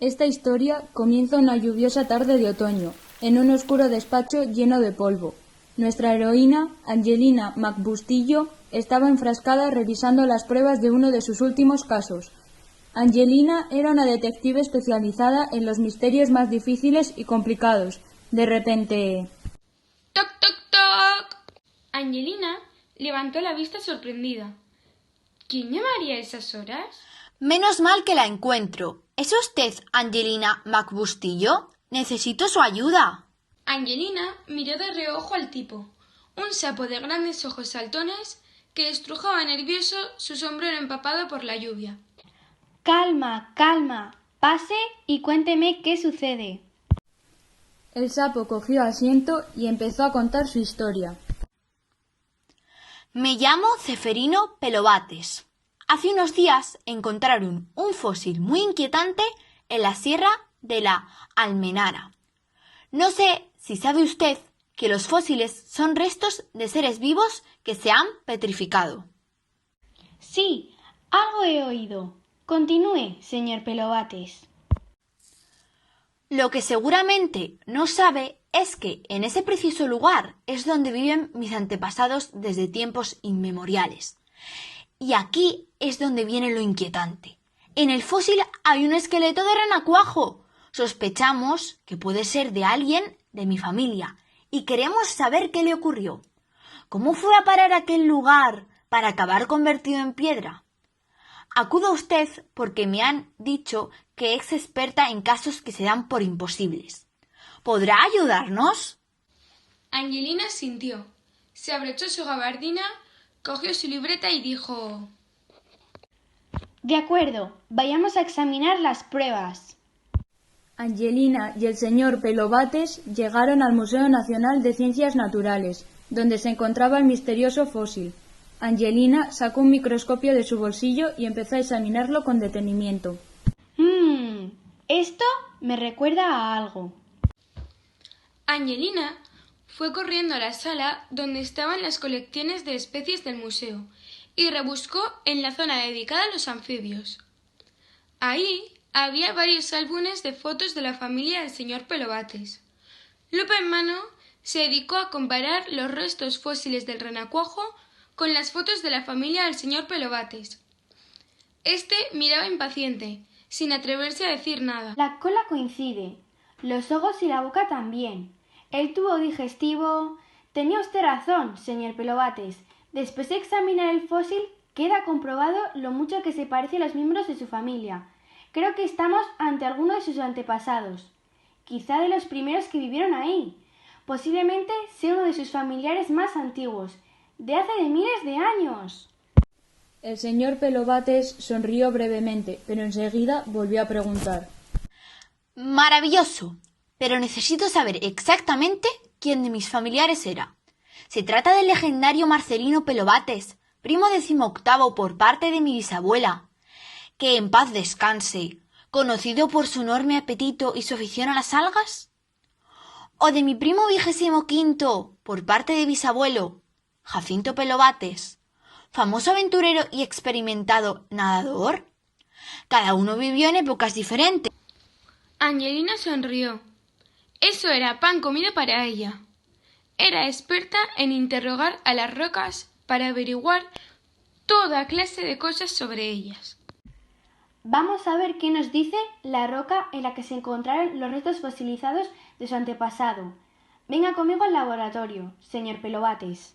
Esta historia comienza una lluviosa tarde de otoño, en un oscuro despacho lleno de polvo. Nuestra heroína, Angelina McBustillo, estaba enfrascada revisando las pruebas de uno de sus últimos casos. Angelina era una detective especializada en los misterios más difíciles y complicados. De repente... ¡Toc, toc, toc! Angelina levantó la vista sorprendida. ¿Quién llamaría a esas horas? Menos mal que la encuentro. ¿Es usted Angelina McBustillo? Necesito su ayuda. Angelina miró de reojo al tipo, un sapo de grandes ojos saltones que estrujaba nervioso su sombrero empapado por la lluvia. Calma, calma. Pase y cuénteme qué sucede. El sapo cogió asiento y empezó a contar su historia. Me llamo Ceferino Pelobates. Hace unos días encontraron un fósil muy inquietante en la sierra de la Almenara. No sé si sabe usted que los fósiles son restos de seres vivos que se han petrificado. Sí, algo he oído. Continúe, señor Pelobates. Lo que seguramente no sabe es que en ese preciso lugar es donde viven mis antepasados desde tiempos inmemoriales. Y aquí es donde viene lo inquietante. En el fósil hay un esqueleto de renacuajo. Sospechamos que puede ser de alguien de mi familia y queremos saber qué le ocurrió. ¿Cómo fue a parar a aquel lugar para acabar convertido en piedra? Acudo a usted porque me han dicho que es experta en casos que se dan por imposibles. ¿Podrá ayudarnos? Angelina sintió, se abrochó su gabardina, cogió su libreta y dijo: De acuerdo, vayamos a examinar las pruebas. Angelina y el señor Pelobates llegaron al Museo Nacional de Ciencias Naturales, donde se encontraba el misterioso fósil. Angelina sacó un microscopio de su bolsillo y empezó a examinarlo con detenimiento. Esto me recuerda a algo. Angelina fue corriendo a la sala donde estaban las colecciones de especies del museo y rebuscó en la zona dedicada a los anfibios. Ahí había varios álbumes de fotos de la familia del señor Pelobates. Lupa en mano, se dedicó a comparar los restos fósiles del renacuajo con las fotos de la familia del señor Pelobates. Este miraba impaciente, sin atreverse a decir nada. La cola coincide, los ojos y la boca también. El tubo digestivo... Tenía usted razón, señor Pelobates. Después de examinar el fósil, queda comprobado lo mucho que se parece a los miembros de su familia. Creo que estamos ante alguno de sus antepasados, quizá de los primeros que vivieron ahí. Posiblemente sea uno de sus familiares más antiguos, de hace de miles de años. El señor Pelobates sonrió brevemente, pero enseguida volvió a preguntar. Maravilloso, pero necesito saber exactamente quién de mis familiares era. Se trata del legendario Marcelino Pelobates, primo 18º por parte de mi bisabuela, que en paz descanse, conocido por su enorme apetito y su afición a las algas. O de mi primo 25º por parte de bisabuelo, Jacinto Pelobates, famoso aventurero y experimentado nadador. Cada uno vivió en épocas diferentes. Angelina sonrió. Eso era pan comido para ella. Era experta en interrogar a las rocas para averiguar toda clase de cosas sobre ellas. Vamos a ver qué nos dice la roca en la que se encontraron los restos fosilizados de su antepasado. Venga conmigo al laboratorio, señor Pelobates.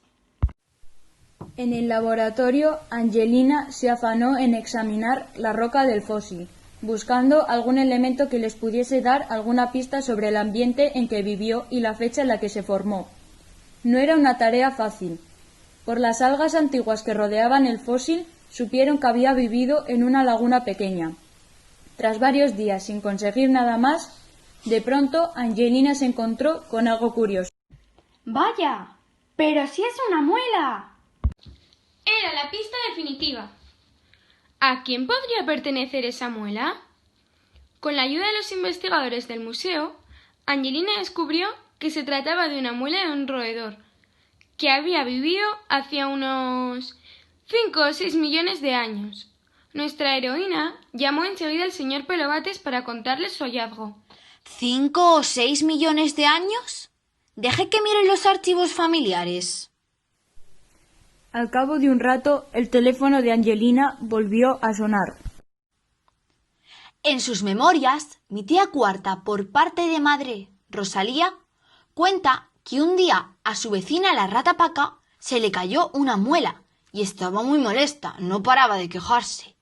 En el laboratorio, Angelina se afanó en examinar la roca del fósil, buscando algún elemento que les pudiese dar alguna pista sobre el ambiente en que vivió y la fecha en la que se formó. No era una tarea fácil. Por las algas antiguas que rodeaban el fósil, supieron que había vivido en una laguna pequeña. Tras varios días sin conseguir nada más, de pronto Angelina se encontró con algo curioso. ¡Vaya! ¡Pero si es una muela! Era la pista definitiva. ¿A quién podría pertenecer esa muela? Con la ayuda de los investigadores del museo, Angelina descubrió que se trataba de una muela de un roedor, que había vivido hacía unos 5 o 6 millones de años. Nuestra heroína llamó enseguida al señor Pelobates para contarle su hallazgo. ¿5 o 6 millones de años? Deje que miren los archivos familiares. Al cabo de un rato, el teléfono de Angelina volvió a sonar. En sus memorias, mi tía cuarta, por parte de madre, Rosalía, cuenta que un día a su vecina la rata Paca se le cayó una muela y estaba muy molesta, no paraba de quejarse.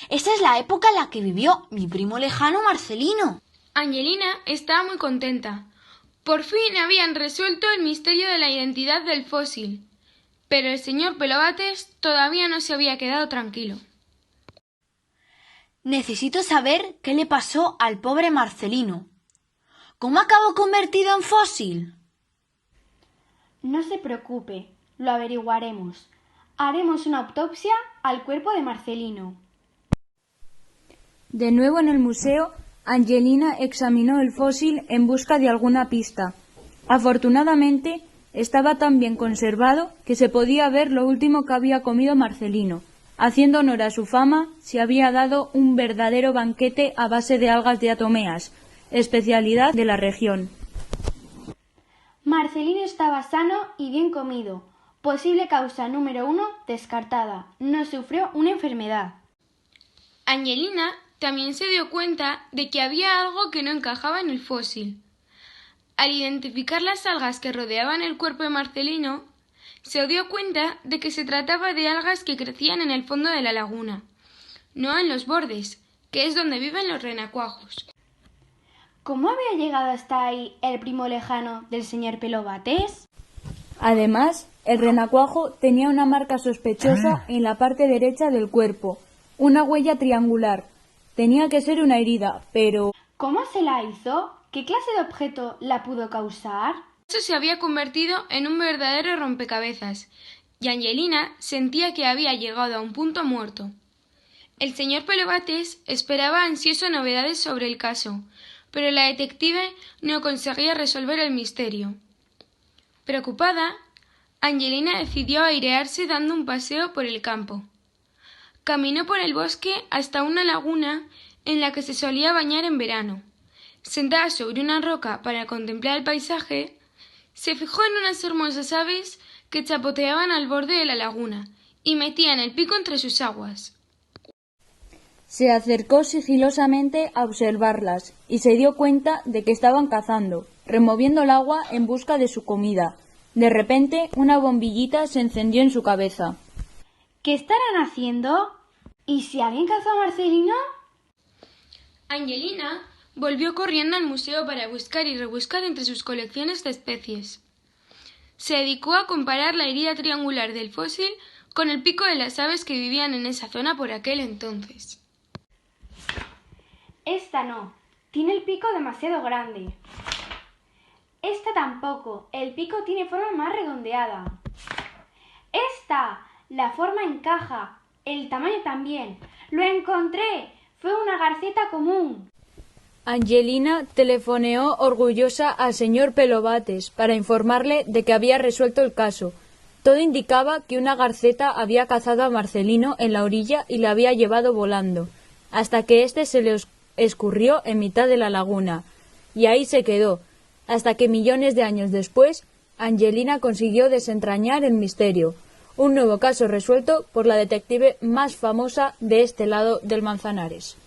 Esa es la época en la que vivió mi primo lejano Marcelino. Angelina estaba muy contenta. Por fin habían resuelto el misterio de la identidad del fósil. Pero el señor Pelobates todavía no se había quedado tranquilo. Necesito saber qué le pasó al pobre Marcelino. ¿Cómo acabó convertido en fósil? No se preocupe, lo averiguaremos. Haremos una autopsia al cuerpo de Marcelino. De nuevo en el museo, Angelina examinó el fósil en busca de alguna pista. Afortunadamente, estaba tan bien conservado que se podía ver lo último que había comido Marcelino. Haciendo honor a su fama, se había dado un verdadero banquete a base de algas diatomeas, especialidad de la región. Marcelino estaba sano y bien comido. Posible causa número 1 descartada. No sufrió una enfermedad. Angelina también se dio cuenta de que había algo que no encajaba en el fósil. Al identificar las algas que rodeaban el cuerpo de Marcelino, se dio cuenta de que se trataba de algas que crecían en el fondo de la laguna, no en los bordes, que es donde viven los renacuajos. ¿Cómo había llegado hasta ahí el primo lejano del señor Pelobates? Además, el renacuajo tenía una marca sospechosa en la parte derecha del cuerpo, una huella triangular. Tenía que ser una herida, pero... ¿Cómo se la hizo? ¿Qué clase de objeto la pudo causar? Eso se había convertido en un verdadero rompecabezas, y Angelina sentía que había llegado a un punto muerto. El señor Pelobates esperaba ansioso novedades sobre el caso, pero la detective no conseguía resolver el misterio. Preocupada, Angelina decidió airearse dando un paseo por el campo. Caminó por el bosque hasta una laguna en la que se solía bañar en verano. Sentada sobre una roca para contemplar el paisaje, se fijó en unas hermosas aves que chapoteaban al borde de la laguna y metían el pico entre sus aguas. Se acercó sigilosamente a observarlas y se dio cuenta de que estaban cazando, removiendo el agua en busca de su comida. De repente, una bombillita se encendió en su cabeza. ¿Qué estarán haciendo? ¿Y si alguien cazó a Marcelino? Angelina volvió corriendo al museo para buscar y rebuscar entre sus colecciones de especies. Se dedicó a comparar la herida triangular del fósil con el pico de las aves que vivían en esa zona por aquel entonces. Esta no, tiene el pico demasiado grande. Esta tampoco, el pico tiene forma más redondeada. Esta, la forma encaja, el tamaño también. ¡Lo encontré! Fue una garceta común. Angelina telefoneó orgullosa al señor Pelobates para informarle de que había resuelto el caso. Todo indicaba que una garceta había cazado a Marcelino en la orilla y le había llevado volando, hasta que éste se le escurrió en mitad de la laguna. Y ahí se quedó, hasta que millones de años después, Angelina consiguió desentrañar el misterio. Un nuevo caso resuelto por la detective más famosa de este lado del Manzanares.